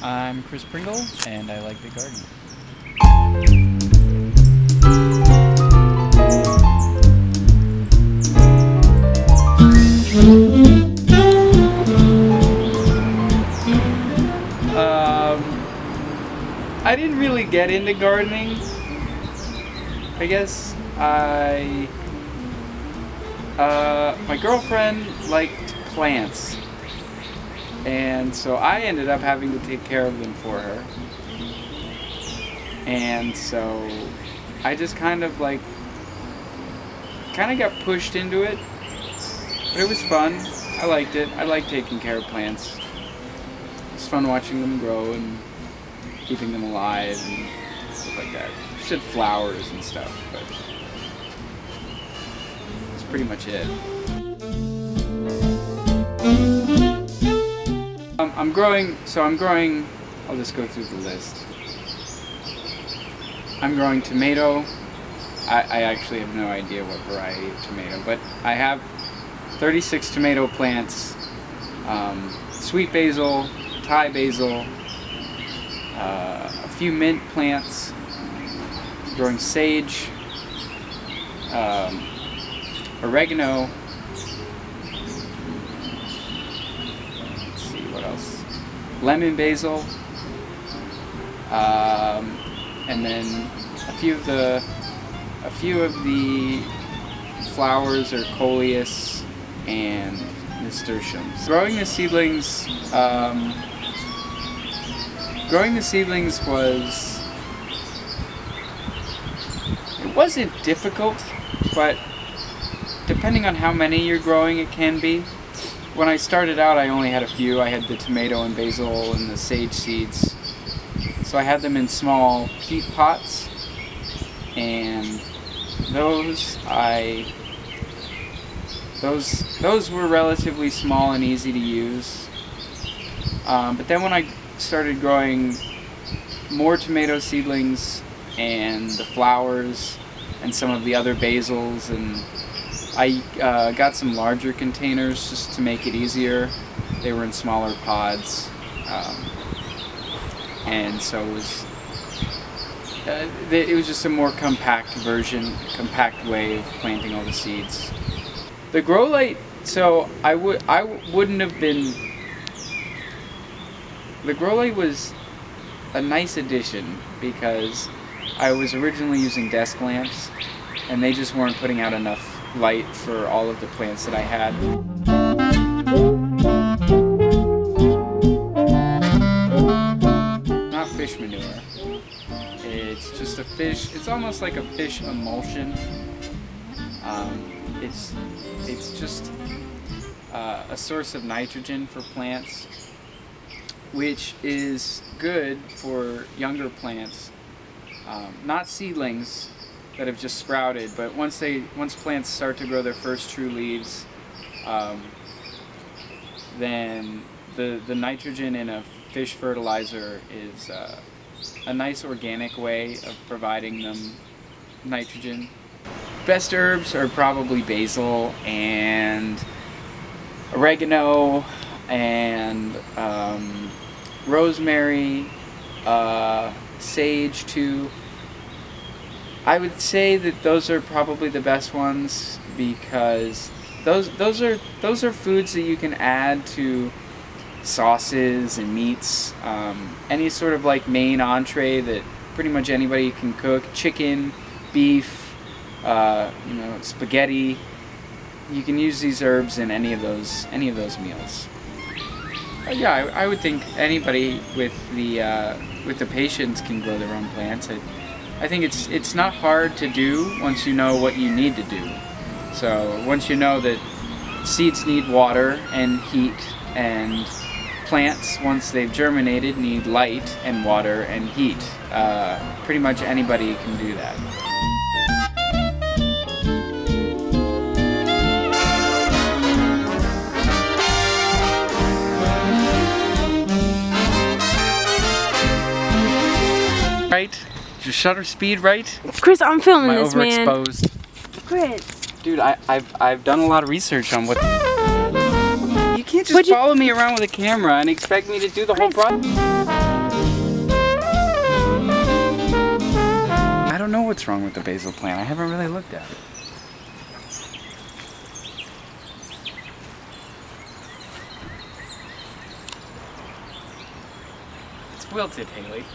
I'm Chris Pringle, and I like the garden. I didn't really get into gardening. I guess my girlfriend liked plants, and so I ended up having to take care of them for her. And so I just kind of got pushed into it, but it was fun. I liked it. I like taking care of plants. It's fun watching them grow and keeping them alive and stuff like that. Just did flowers and stuff, but that's pretty much it. I'm growing, I'll just go through the list. I'm growing tomato. I actually have no idea what variety of tomato, but I have 36 tomato plants, sweet basil, Thai basil, a few mint plants, growing sage, oregano, let's see what else, lemon basil, and then a few of the flowers are coleus and nasturtiums. Growing the seedlings wasn't difficult, but depending on how many you're growing, it can be. When I started out, I only had a few. I had the tomato and basil and the sage seeds. So I had them in small peat pots, and those were relatively small and easy to use. But then when I started growing more tomato seedlings and the flowers and some of the other basils, and I got some larger containers just to make it easier. They were in smaller pods, and so it was just a more compact way of planting all the seeds. The grow light, so the grow light was a nice addition because I was originally using desk lamps, and they just weren't putting out enough light for all of the plants that I had. Not fish manure. It's just it's almost like a fish emulsion. It's just a source of nitrogen for plants, which is good for younger plants, not seedlings that have just sprouted, but once plants start to grow their first true leaves, then the nitrogen in a fish fertilizer is a nice organic way of providing them nitrogen. Best herbs are probably basil and oregano and rosemary, sage too. I would say that those are probably the best ones because those are foods that you can add to sauces and meats. Any sort of like main entree that pretty much anybody can cook. Chicken, beef, spaghetti. You can use these herbs in any of those meals. Yeah, I would think anybody with the patience can grow their own plants. I think it's not hard to do once you know what you need to do. So once you know that seeds need water and heat, and plants, once they've germinated, need light and water and heat. Pretty much anybody can do that. Right? Is your shutter speed right? Chris, I'm filming Am I this, man. overexposed? Chris. Dude, I've done a lot of research on what... You can't just follow me around with a camera and expect me to do the whole process. don't know what's wrong with the basil plant. I haven't really looked at it. It's wilted, Haley.